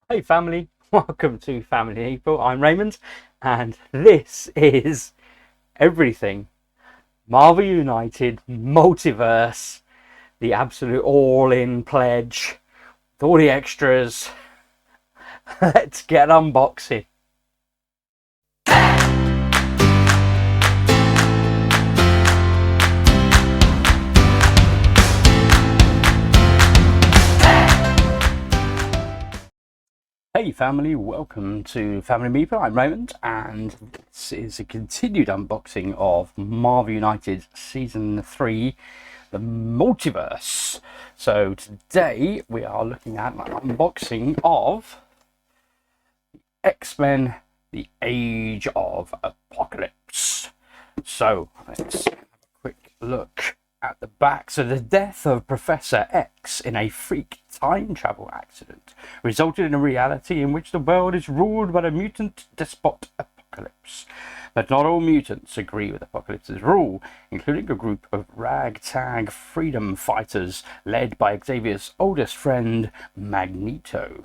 Hey family, welcome to Family People. I'm Raymond, and this is everything Marvel United Multiverse, the absolute all-in pledge with all the extras. Let's get unboxing. Hey family, welcome to Family People. I'm Raymond, and this is a continued unboxing of Marvel United Season 3, the Multiverse. So today we are looking at an unboxing of X-Men, the Age of Apocalypse. So let's have a quick look at the back. So the death of Professor X in a freak time travel accident resulted in a reality in which the world is ruled by a mutant despot Apocalypse. But not all mutants agree with Apocalypse's rule, including a group of ragtag freedom fighters led by Xavier's oldest friend, Magneto.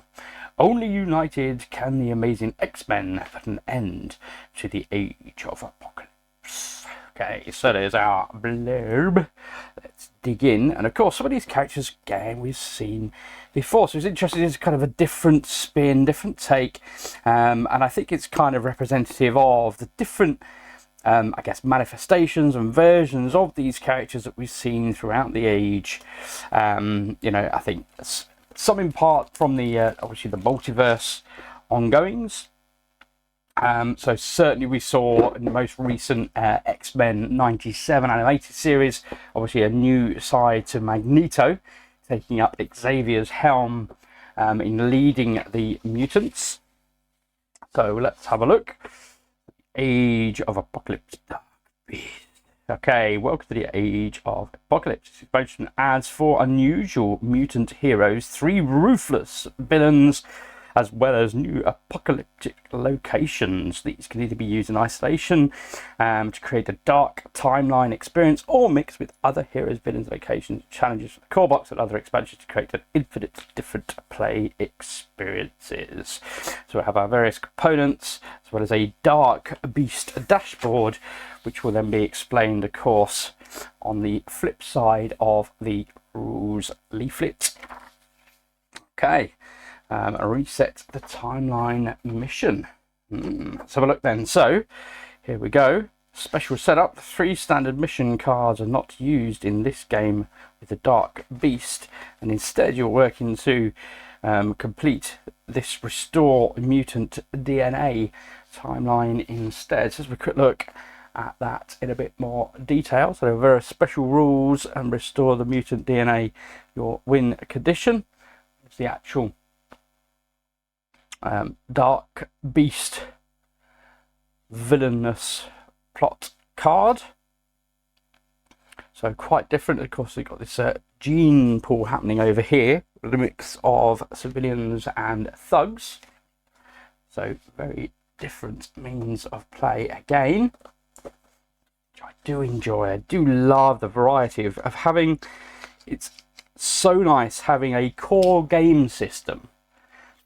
Only united can the amazing X-Men put an end to the Age of Apocalypse. Okay, so there's our blurb. Let's dig in. And of course, some of these characters, again, we've seen before. So it's interesting. It's kind of a different spin, different take. And I think it's kind of representative of the different, I guess, manifestations and versions of these characters that we've seen throughout the age. I think some in part from the, obviously, the multiverse ongoings. So certainly we saw in the most recent X-Men 97 animated series, obviously a new side to Magneto, taking up Xavier's helm in leading the mutants. So let's have a look. Age of Apocalypse. Okay, welcome to the Age of Apocalypse. This expansion adds 4 unusual mutant heroes, 3 ruthless villains, as well as new apocalyptic locations. These can either be used in isolation to create a dark timeline experience, or mixed with other heroes, villains, locations, challenges from the core box and other expansions to create an infinite different play experiences. So we have our various components, as well as a Dark Beast dashboard, which will then be explained, of course, on the flip side of the rules leaflet. Okay. Reset the timeline mission. Let's have a look then. So here we go. Special setup. 3 standard mission cards are not used in this game with the Dark Beast, and instead you're working to complete this restore mutant DNA timeline instead. So let's have a quick look at that in a bit more detail. So there are very special rules and restore the mutant DNA, your win condition. It's the actual Dark Beast villainous plot card. So quite different. Of course, we've got this gene pool happening over here with a mix of civilians and thugs. So very different means of play again, which I do enjoy. I do love the variety of having. It's so nice having a core game system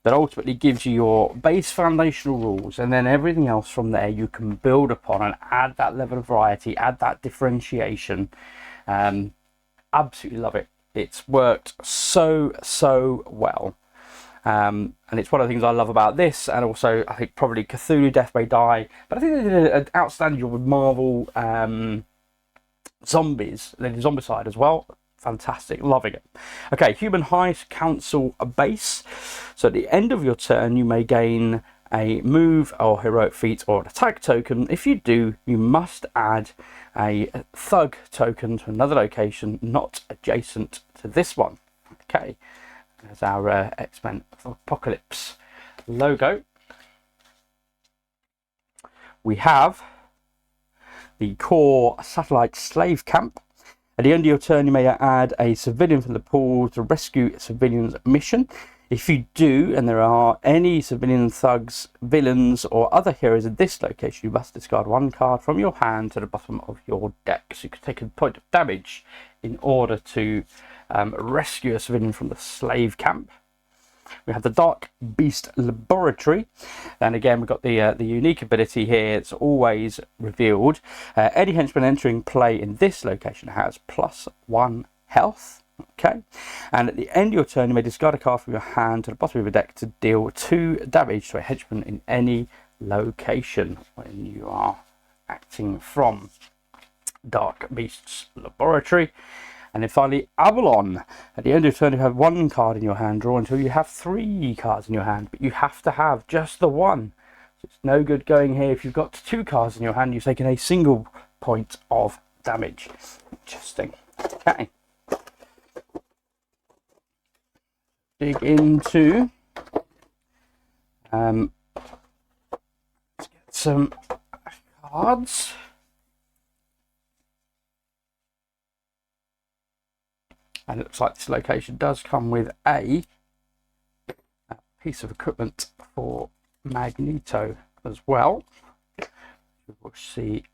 that ultimately gives you your base foundational rules, and then everything else from there you can build upon and add that level of variety, add that differentiation. Absolutely love it. It's worked so well. And it's one of the things I love about this, and also I think probably Cthulhu Death May Die, but I think they did an outstanding job with Marvel Zombies. They did Zombicide as well. Fantastic, loving it. Okay, Human High Council base. So at the end of your turn, you may gain a move or heroic feat or an attack token. If you do, you must add a thug token to another location not adjacent to this one. Okay, there's our X-Men Apocalypse logo. We have the core satellite slave camp. At the end of your turn, you may add a civilian from the pool to rescue civilians mission. If you do, and there are any civilian thugs, villains, or other heroes in this location, you must discard 1 card from your hand to the bottom of your deck. So you can take a point of damage in order to rescue a civilian from the slave camp. We have the Dark Beast Laboratory, and again we've got the unique ability here. It's always revealed. Any henchman entering play in this location has +1 health. Okay, and at the end of your turn, you may discard a card from your hand to the bottom of your deck to deal 2 damage to a henchman in any location when you are acting from Dark Beast's Laboratory. And then finally, Avalon. At the end of your turn, you have 1 card in your hand. Draw until you have 3 cards in your hand, but you have to have just the 1. So it's no good going here. If you've got 2 cards in your hand, you've taken a single point of damage. Interesting. Okay. Dig into let's get some cards. And it looks like this location does come with a piece of equipment for Magneto as well. We'll see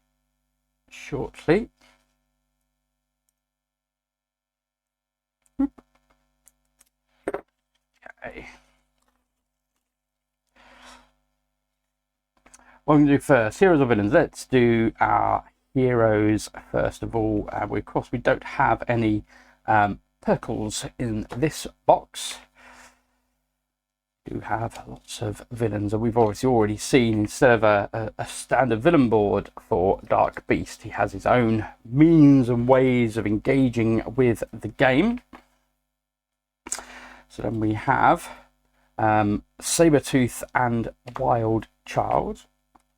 shortly. Okay. What I'm going to do first, heroes or villains. Let's do our heroes first of all. Of course, we don't have any Perkles in this box. We do have lots of villains, and we've obviously already seen, instead of a standard villain board for Dark Beast, he has his own means and ways of engaging with the game. So then we have Sabretooth and Wild Child.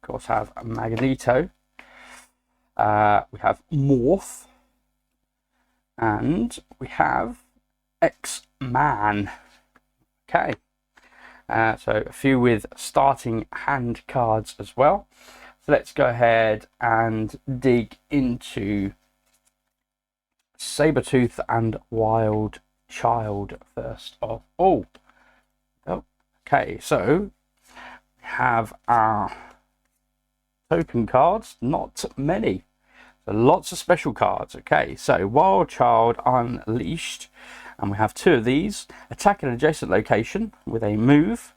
Of course, have Magneto. We have Morph. And we have X-Man. Okay. So a few with starting hand cards as well. So let's go ahead and dig into Sabretooth and Wild Child first of all. Okay, so we have our token cards, not many. So lots of special cards. Okay, so Wild Child Unleashed, and we have 2 of these. Attack an adjacent location with a move.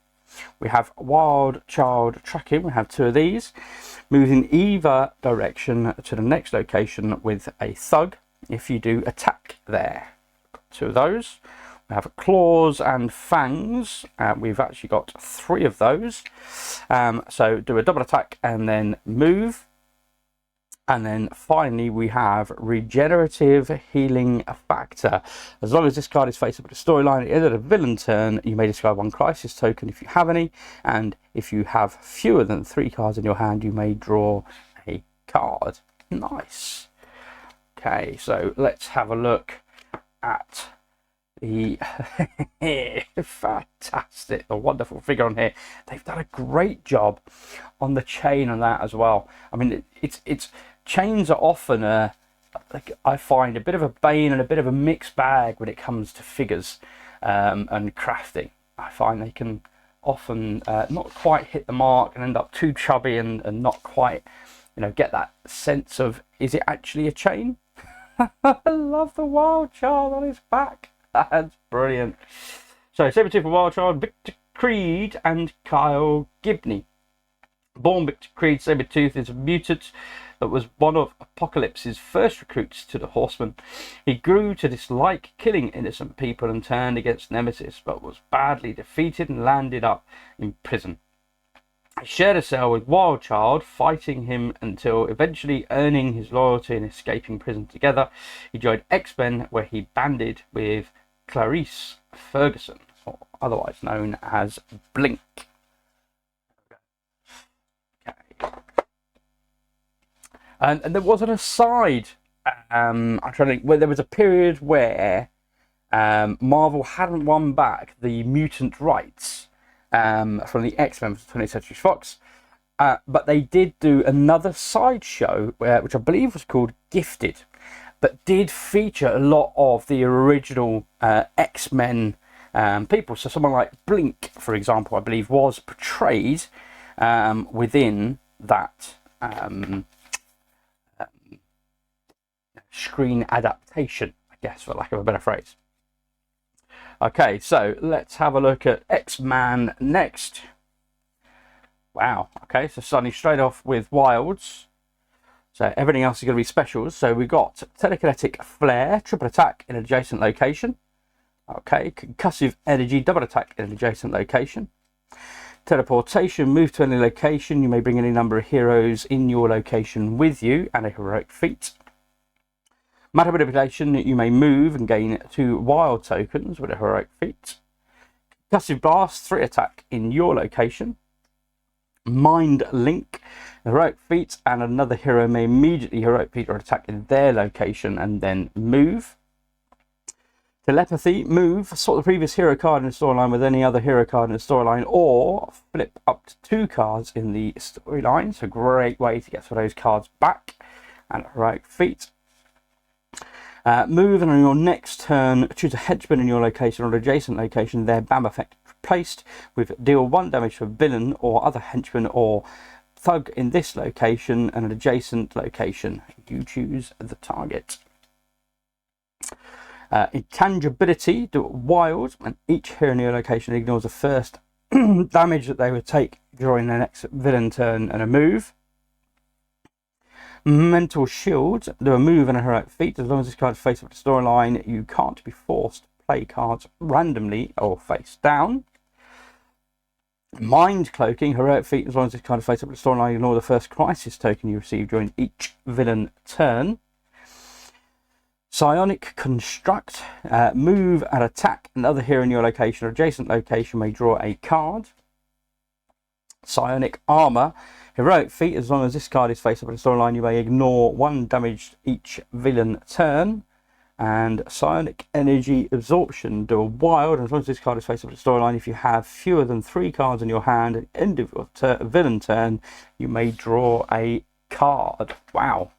We have Wild Child Tracking. We have 2 of these. Moves in either direction to the next location with a thug if you do attack there. 2 of those. We have Claws and Fangs. We've actually got 3 of those. So do a double attack and then move. And then finally we have Regenerative Healing Factor. As long as this card is faced up with a storyline, at the end of the villain turn, you may discard 1 crisis token if you have any. And if you have fewer than 3 cards in your hand, you may draw a card. Nice. Okay, so let's have a look at the fantastic, the wonderful figure on here. They've done a great job on the chain on that as well. I mean, it's chains are often like, I find, a bit of a bane and a bit of a mixed bag when it comes to figures and crafting. I find they can often not quite hit the mark and end up too chubby and not quite, you know, get that sense of, is it actually a chain? I love the Wild Child on his back. That's brilliant. So Sabretooth and Wild Child, Victor Creed and Kyle Gibney. Born Victor Creed, Sabretooth is a mutant that was one of Apocalypse's first recruits to the Horsemen. He grew to dislike killing innocent people and turned against Nemesis, but was badly defeated and landed up in prison. He shared a cell with Wild Child, fighting him until eventually earning his loyalty and escaping prison together. He joined X-Men, where he banded with Clarice Ferguson, or otherwise known as Blink. Okay. And there was an aside. I'm trying to think, where there was a period where Marvel hadn't won back the mutant rights from the X-Men for 20th Century Fox, but they did do another sideshow which I believe was called Gifted, but did feature a lot of the original X-Men people. So someone like Blink, for example, I believe was portrayed within that screen adaptation, I guess, for lack of a better phrase. Okay, so let's have a look at X-Man next. Wow, okay, so starting straight off with wilds. So everything else is going to be specials. So we've got telekinetic flare, triple attack in an adjacent location. Okay, concussive energy, double attack in an adjacent location. Teleportation, move to any location. You may bring any number of heroes in your location with you, and a heroic feat. Matter manipulation, you may move and gain 2 wild tokens with a heroic feat. Concussive blast, 3 attack in your location. Mind link, heroic feat, and another hero may immediately heroic feat or attack in their location and then move. Telepathy, move, sort the previous hero card in the storyline with any other hero card in the storyline, or flip up to 2 cards in the storyline. So great way to get some of those cards back. And heroic feat. Move, and on your next turn, choose a henchman in your location or an adjacent location. Their BAM effect replaced with deal 1 damage to a villain or other henchman or thug in this location and an adjacent location. You choose the target. Intangibility, do it wild, and each hero in your location ignores the first damage that they would take during their next villain turn and a move. Mental shield, do a move and a heroic feat. As long as this card is face up to storyline, you can't be forced to play cards randomly or face down. Mind cloaking, heroic feat. As long as this card is face up to storyline, ignore the first crisis token you receive during each villain turn. Psionic construct, move and attack another hero in your location or adjacent location may draw a card. Psionic armor, heroic feat. As long as this card is face up in the storyline, you may ignore 1 damage each villain turn. And psionic energy absorption, do a wild. As long as this card is face up in the storyline, if you have fewer than 3 cards in your hand at the end of your villain turn, you may draw a card. Wow,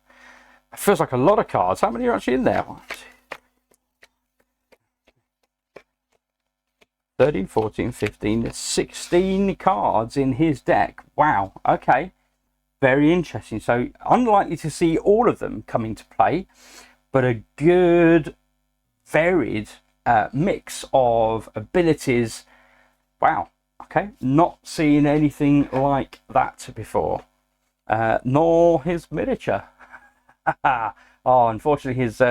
it feels like a lot of cards. How many are actually in there? 13, 14, 15, 16 cards in his deck. Wow, okay. Very interesting. So unlikely to see all of them come into play, but a good, varied mix of abilities. Wow, okay. Not seen anything like that before. Nor his miniature. Oh, unfortunately, his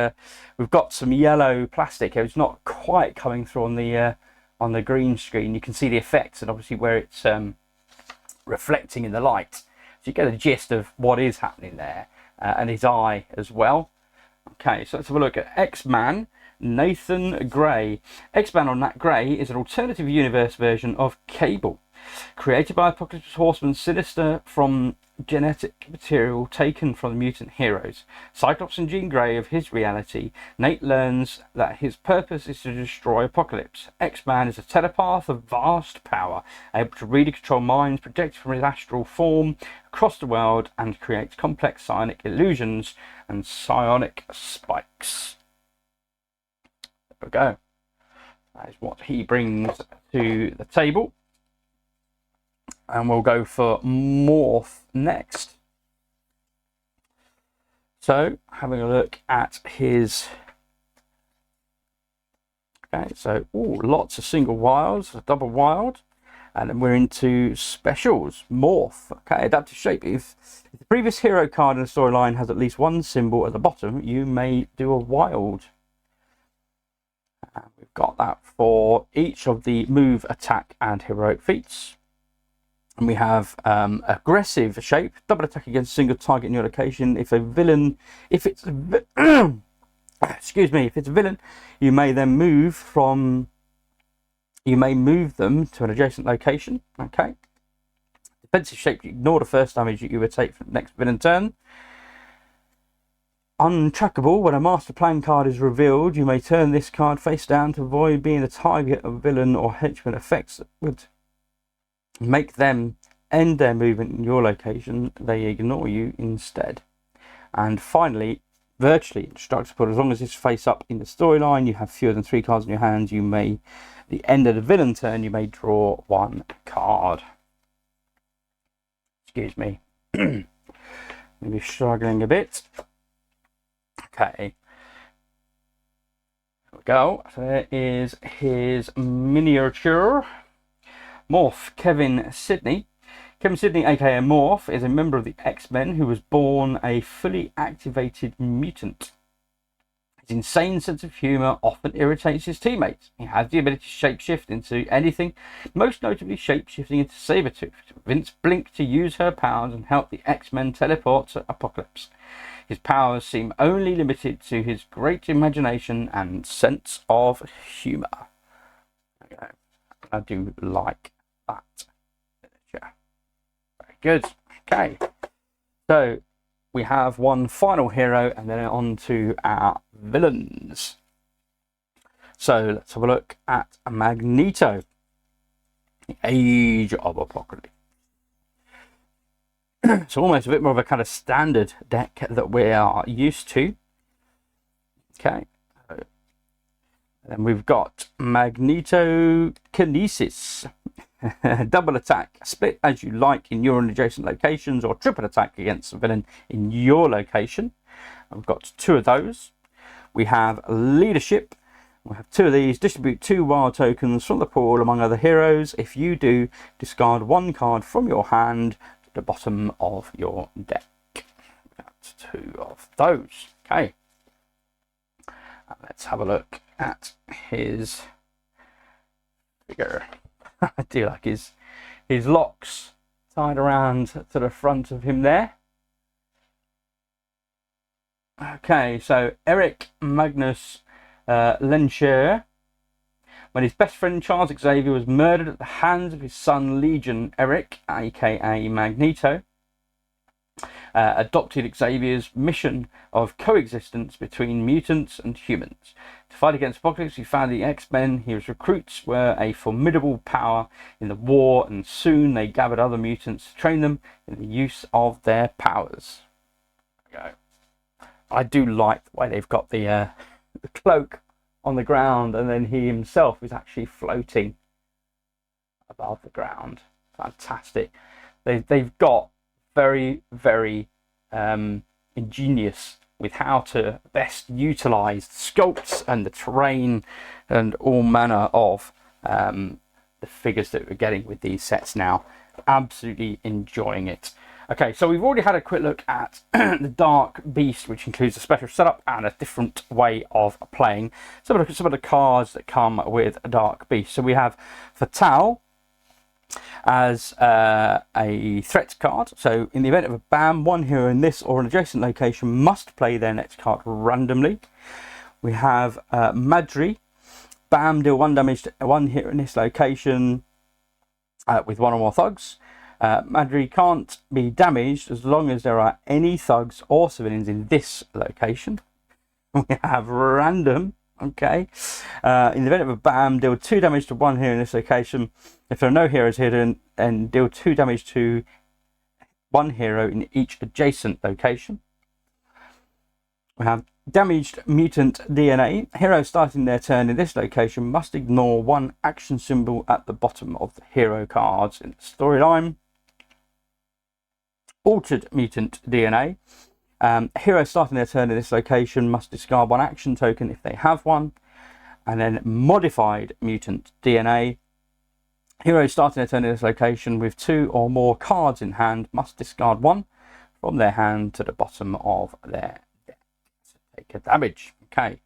we've got some yellow plastic. It's not quite coming through on the green screen. You can see the effects and obviously where it's reflecting in the light, so you get a gist of what is happening there, and his eye as well. Okay, so let's have a look at X-Man Nathan Gray. X-Man on Nat Gray is an alternative universe version of Cable, created by Apocalypse Horseman Sinister from genetic material taken from the mutant heroes. Cyclops and Jean Grey of his reality, Nate learns that his purpose is to destroy Apocalypse. X-Man is a telepath of vast power, able to read and control minds, project from his astral form across the world, and create complex psionic illusions and psionic spikes. There we go. That is what he brings to the table. And we'll go for Morph next. So, having a look at his... Okay, so lots of single wilds, a double wild. And then we're into specials. Morph. Okay, adaptive shape. If the previous hero card in the storyline has at least 1 symbol at the bottom, you may do a wild. And we've got that for each of the move, attack, and heroic feats. And we have aggressive shape, double attack against a single target in your location. If it's excuse me, if it's a villain, you may then move them to an adjacent location. Okay. Defensive shape, you ignore the first damage that you would take from the next villain turn. Untrackable, when a master plan card is revealed, you may turn this card face down to avoid being the target of villain or henchman effects that would make them end their movement in your location. They ignore you instead. And finally, virtually indestructible. As long as it's face up in the storyline, you have fewer than 3 cards in your hands, you may, at the end of the villain turn, you may draw 1 card. Excuse me. Maybe struggling a bit. Okay. we go. So there is his miniature. Morph Kevin Sidney. Kevin Sidney, aka Morph, is a member of the X-Men who was born a fully activated mutant. His insane sense of humour often irritates his teammates. He has the ability to shapeshift into anything, most notably shapeshifting into Sabretooth, to convince Blink to use her powers and help the X-Men teleport to Apocalypse. His powers seem only limited to his great imagination and sense of humour. Okay. I do like that. Yeah. Very good. Okay. So we have one final hero and then on to our villains. So let's have a look at Magneto, the Age of Apocalypse. So almost a bit more of a kind of standard deck that we are used to. Okay. And then we've got Magneto Kinesis. Double attack, split as you like in your adjacent locations, or triple attack against a villain in your location. And we've got 2 of those. We have leadership. We have 2 of these. Distribute 2 wild tokens from the pool among other heroes. If you do, discard 1 card from your hand to the bottom of your deck. That's 2 of those. Okay. Let's have a look at his figure. I do like his locks tied around to the front of him there. Okay, so Eric Magnus Lenscher. When his best friend Charles Xavier was murdered at the hands of his son Legion, Eric, aka Magneto, adopted Xavier's mission of coexistence between mutants and humans. To fight against Apocalypse, he found the X-Men. His recruits were a formidable power in the war, and soon they gathered other mutants to train them in the use of their powers. I do like the way they've got the cloak on the ground, and then he himself is actually floating above the ground. Fantastic. They've got very, very ingenious with how to best utilize the sculpts and the terrain and all manner of the figures that we're getting with these sets now. Absolutely enjoying it. Okay, so we've already had a quick look at the Dark Beast, which includes a special setup and a different way of playing. So look at some of the cards that come with a Dark Beast. So we have Fatal as a threat card. So in the event of a BAM, 1 hero in this or an adjacent location must play their next card randomly. We have Madri. BAM, deal 1 damage to 1 hero in this location with 1 or more thugs. Madri can't be damaged as long as there are any thugs or civilians in this location. We have Random. Okay. In the event of a BAM, deal 2 damage to 1 hero in this location. If there are no heroes hidden, and deal 2 damage to 1 hero in each adjacent location. We have Damaged Mutant DNA. Heroes starting their turn in this location must ignore 1 action symbol at the bottom of the hero cards in the storyline. Altered Mutant DNA. Heroes starting their turn in this location must discard 1 action token if they have one. And then Modified Mutant DNA. Heroes starting their turn in this location with 2 or more cards in hand must discard 1 from their hand to the bottom of their deck to take a damage. Okay.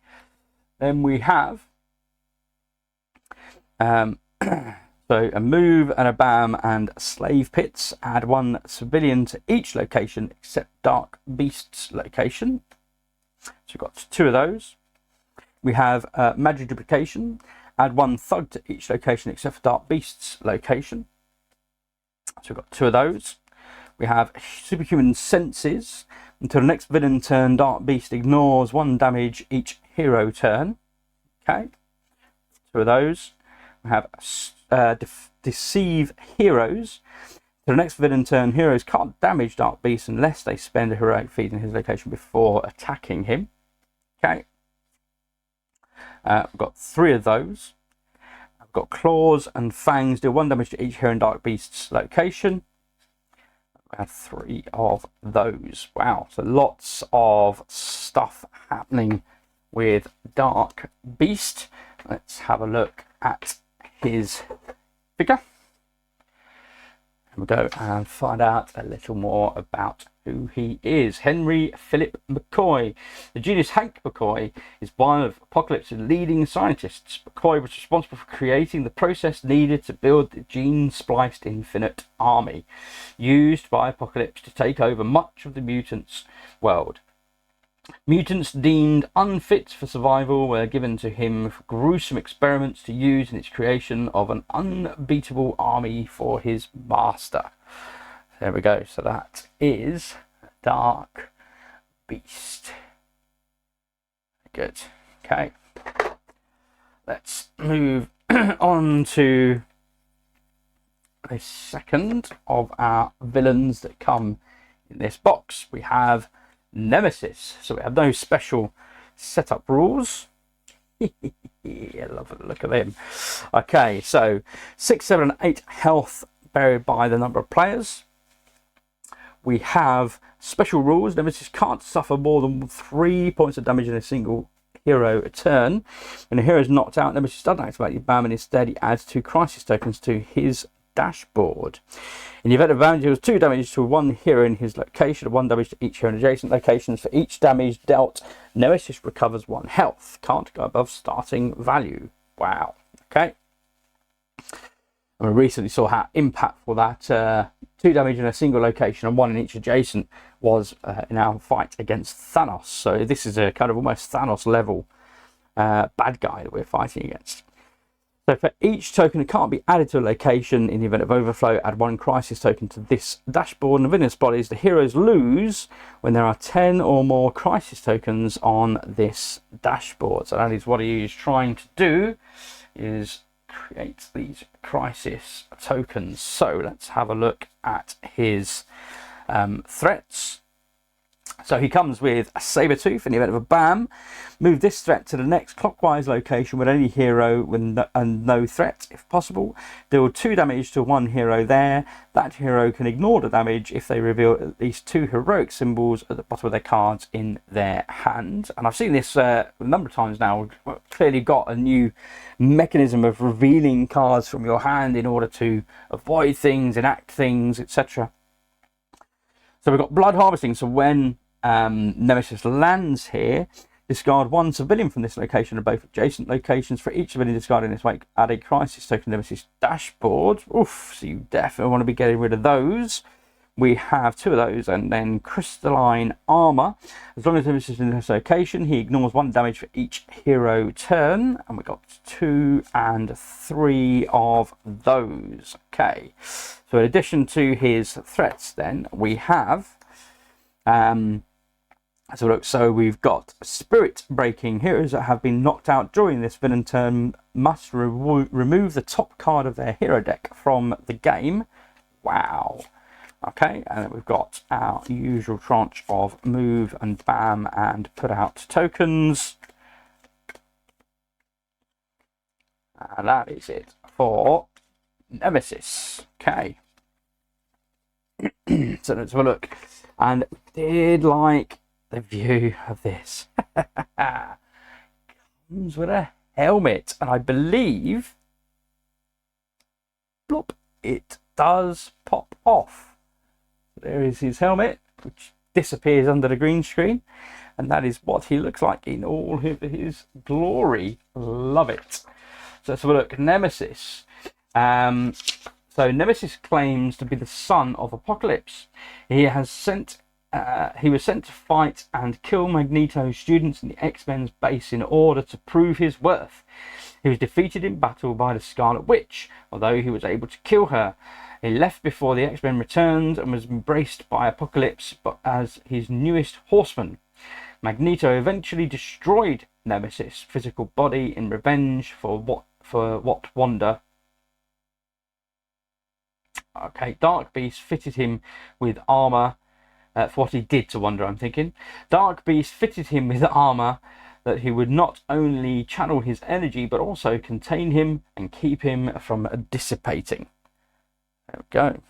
Then we have so a move and a BAM and slave pits. Add 1 civilian to each location except Dark Beast's location. So we've got 2 of those. We have Magic Duplication. Add 1 thug to each location except for Dark Beast's location. So we've got 2 of those. We have Superhuman Senses. Until the next villain turn, Dark Beast ignores 1 damage each hero turn. Okay. 2 of those. We have Deceive Heroes. To the next villain turn, heroes can't damage Dark Beast unless they spend a heroic feat in his location before attacking him. Okay. We've got 3 of those. I've got Claws and Fangs, deal 1 damage to each hero in Dark Beast's location. We have 3 of those. Wow, so lots of stuff happening with Dark Beast. Let's have a look at his figure. We'll go and find out a little more about who he is. Henry Philip McCoy. The genius Hank McCoy is one of Apocalypse's leading scientists. McCoy was responsible for creating the process needed to build the gene-spliced infinite army, used by Apocalypse to take over much of the mutants' world. Mutants deemed unfit for survival were given to him for gruesome experiments to use in its creation of an unbeatable army for his master. There we go. So that is Dark Beast. Good. Okay. Let's move on to a second of our villains that come in this box. We have Nemesis. So we have no special setup rules. I love the look of them. Okay, so 6, 7, and 8 health varied by the number of players. We have special rules. Nemesis can't suffer more than 3 points of damage in a single hero a turn. When a hero is knocked out, Nemesis doesn't activate the BAM, and instead he adds 2 crisis tokens to his dashboard. In the event of damage, deals 2 damage to one hero in his location, and 1 damage to each hero in adjacent locations. For each damage dealt, Nemesis recovers 1 health. Can't go above starting value. Wow. Okay. And we recently saw how impactful that 2 damage in a single location and 1 in each adjacent was in our fight against Thanos. So this is a kind of almost Thanos level bad guy that we're fighting against. So for each token that can't be added to a location in the event of overflow, add 1 crisis token to this dashboard. And villainous bodies, the heroes lose when there are 10 or more crisis tokens on this dashboard. So that is what he is trying to do, is create these crisis tokens. So let's have a look at his threats. So he comes with a Sabertooth in the event of a BAM. Move this threat to the next clockwise location with any hero with no threat, if possible. Deal 2 damage to 1 hero there. That hero can ignore the damage if they reveal at least 2 heroic symbols at the bottom of their cards in their hand. And I've seen this a number of times now. We've clearly got a new mechanism of revealing cards from your hand in order to avoid things, enact things, etc. So we've got Blood Harvesting. So when Nemesis lands here, discard 1 civilian from this location or both adjacent locations. For each civilian discarded in this way, add a crisis token to Nemesis dashboard. Oof, so you definitely want to be getting rid of those. We have 2 of those, and then Crystalline Armor. As long as Nemesis is in this location, he ignores 1 damage for each hero turn, and we've got 2 and 3 of those. Okay, so in addition to his threats, then we have so we've got Spirit Breaking. Heroes that have been knocked out during this villain turn must remove the top card of their hero deck from the game. Wow. Okay, and then we've got our usual tranche of move and BAM and put out tokens. And that is it for Nemesis. Okay. So let's have a look. And did like the view of this. Comes with a helmet, and I believe plop, it does pop off. There is his helmet, which disappears under the green screen, and that is what he looks like in all of his glory. Love it. So let's have a look. Nemesis. So Nemesis claims to be the son of Apocalypse. He was sent to fight and kill Magneto's students in the X-Men's base in order to prove his worth. He was defeated in battle by the Scarlet Witch, although he was able to kill her. He left before the X-Men returned and was embraced by Apocalypse as his newest horseman. Magneto eventually destroyed Nemesis' physical body in revenge for what Wanda. Okay, Dark Beast fitted him with armor. For what he did to Wanda, I'm thinking. Dark Beast fitted him with armor that he would not only channel his energy, but also contain him and keep him from dissipating. There we go.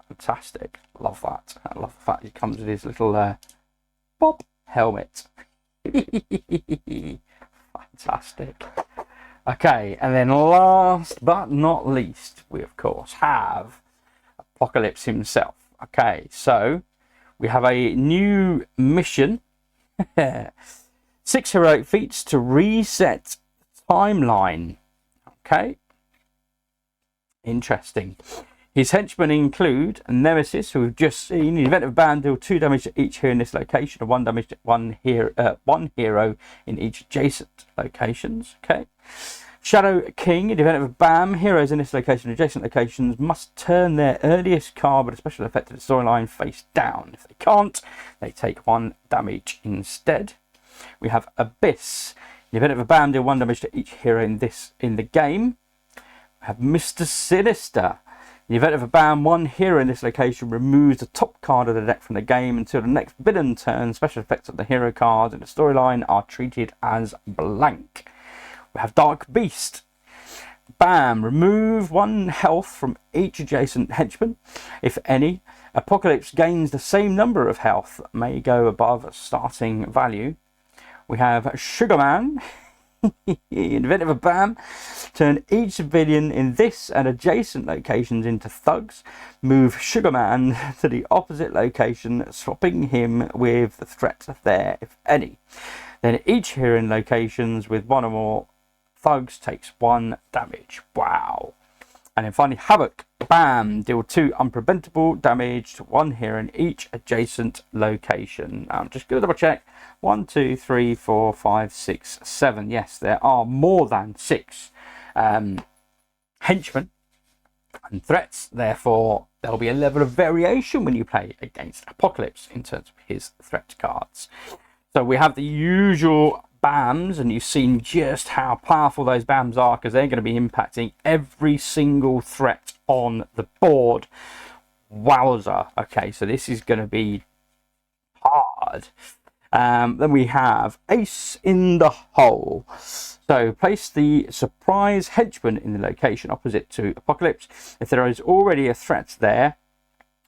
Fantastic. Love that. I love the fact he comes with his little pop helmet. Fantastic. Okay, and then last but not least, we of course have Apocalypse himself. Okay, so we have a new mission. 6 heroic feats to reset timeline. Okay, interesting. His henchmen include Nemesis, who we've just seen. In the event of a ban, deal 2 damage to each hero in this location, and 1 damage to one hero in each adjacent locations. Okay. Shadow King. In the event of a BAM, heroes in this location and adjacent locations must turn their earliest card with a special effect to the storyline face down. If they can't, they take 1 damage instead. We have Abyss. In the event of a BAM, deal 1 damage to each hero in the game. We have Mr. Sinister. In the event of a ban, 1 hero in this location removes the top card of the deck from the game until the next villain turn. Special effects of the hero cards in the storyline are treated as blank. We have Dark Beast. Bam! Remove 1 health from each adjacent henchman, if any. Apocalypse gains the same number of health that may go above a starting value. We have Sugarman. In the event of a BAM, turn each civilian in this and adjacent locations into thugs. Move Sugarman to the opposite location, swapping him with the threat there, if any. Then each hero in locations with 1 or more thugs takes 1 damage. Wow. And then finally, Havoc. Bam! Deal 2 unpreventable damage to 1 hero in each adjacent location. I'm just going to double check. 1, 2, 3, 4, 5, 6, 7. Yes, there are more than 6 henchmen and threats. Therefore, there'll be a level of variation when you play against Apocalypse in terms of his threat cards. So we have the usual BAMs, and you've seen just how powerful those BAMs are, because they're going to be impacting every single threat on the board. Wowza. Okay, so this is going to be hard. Then we have Ace in the Hole. So place the surprise henchman in the location opposite to Apocalypse. If there is already a threat there,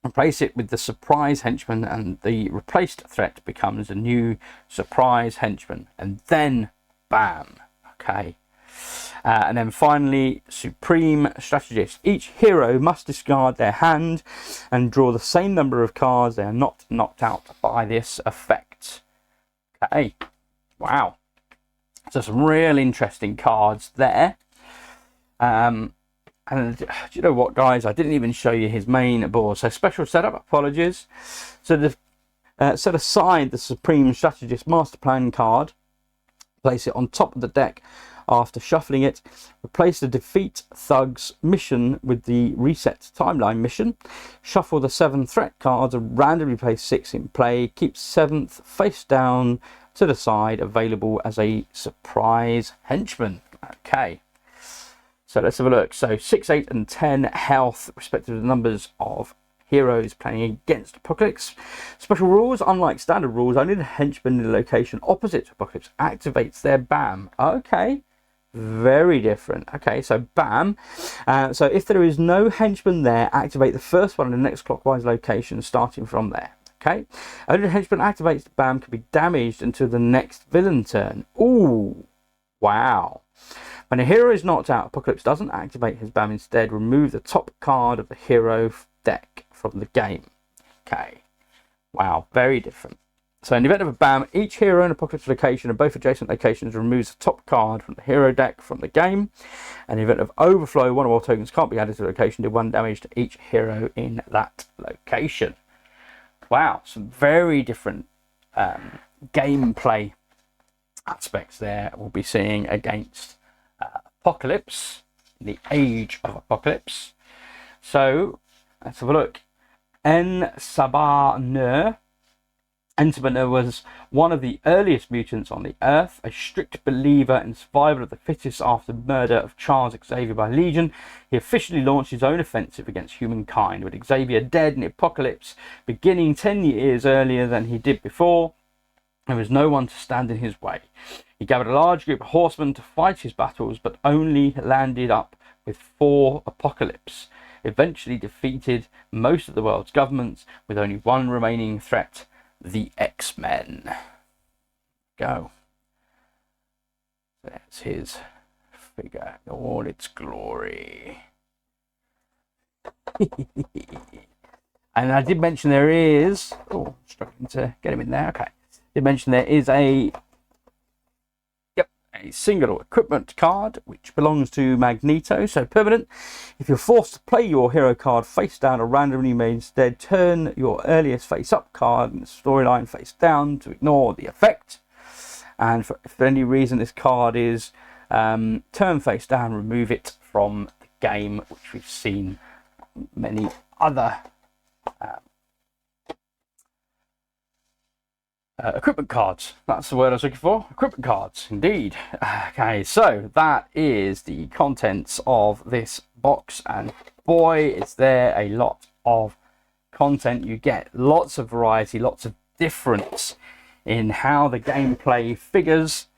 replace it with the surprise henchman, and the replaced threat becomes a new surprise henchman. And then bam. Okay. And then finally, Supreme Strategist. Each hero must discard their hand and draw the same number of cards. They are not knocked out by this effect. Okay, wow. So some real interesting cards there. And do you know what, guys? I didn't even show you his main board. So special setup, apologies. So the set aside the Supreme Strategist Master Plan card. Place it on top of the deck. After shuffling it, replace the Defeat Thugs mission with the Reset Timeline mission. Shuffle the 7 threat cards and randomly place 6 in play. Keep 7th face down to the side, available as a surprise henchman. Okay, so let's have a look. So 6, 8 and 10 health, respective numbers of heroes playing against Apocalypse. Special rules: unlike standard rules, only the henchman in the location opposite to Apocalypse activates their BAM. Okay, very different. Okay, so BAM. So if there is no henchman there, activate the first one in the next clockwise location, starting from there. Okay, only the henchman activates the BAM can be damaged until the next villain turn. Ooh, wow. When a hero is knocked out, Apocalypse doesn't activate his BAM. Instead, remove the top card of the hero deck from the game. Okay, wow, very different. So in the event of a BAM, each hero in Apocalypse location and both adjacent locations removes the top card from the hero deck from the game. And in the event of overflow, 1 or more tokens can't be added to the location, do 1 damage to each hero in that location. Wow, some very different gameplay aspects there we'll be seeing against Apocalypse, the Age of Apocalypse. So let's have a look. Ensabanur was one of the earliest mutants on the Earth, a strict believer in survival of the fittest after the murder of Charles Xavier by Legion. He officially launched his own offensive against humankind, with Xavier dead in the Apocalypse beginning 10 years earlier than he did before. There was no one to stand in his way. He gathered a large group of horsemen to fight his battles, but only landed up with 4 Apocalypse. Eventually defeated most of the world's governments, with only one remaining threat: the X-Men. go. There's his figure in all its glory. And I did mention there is, oh, struggling to get him in there. Okay, did mention there is a single equipment card which belongs to Magneto, so permanent. If you're forced to play your hero card face down or randomly, you may instead turn your earliest face up card in the storyline face down to ignore the effect. And if for any reason this card is turn face down, remove it from the game, which we've seen many other equipment cards. That's the word I was looking for. Equipment cards, indeed. Okay, so that is the contents of this box, and boy, is there a lot of content. You get lots of variety, lots of difference in how the gameplay figures,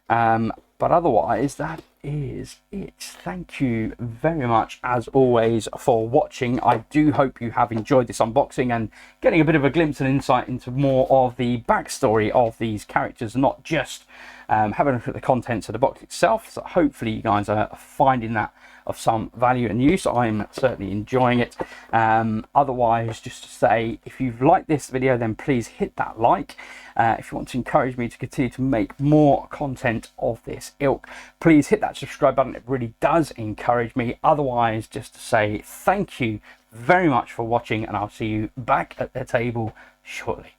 but otherwise that is it. Thank you very much as always for watching. I do hope you have enjoyed this unboxing and getting a bit of a glimpse and insight into more of the backstory of these characters, not just having a look at the contents of the box itself. So hopefully you guys are finding that of some value and use. I'm certainly enjoying it. Otherwise, just to say, if you've liked this video, then please hit that like. If you want to encourage me to continue to make more content of this ilk, please hit that subscribe button. It really does encourage me. Otherwise, just to say thank you very much for watching, and I'll see you back at the table shortly.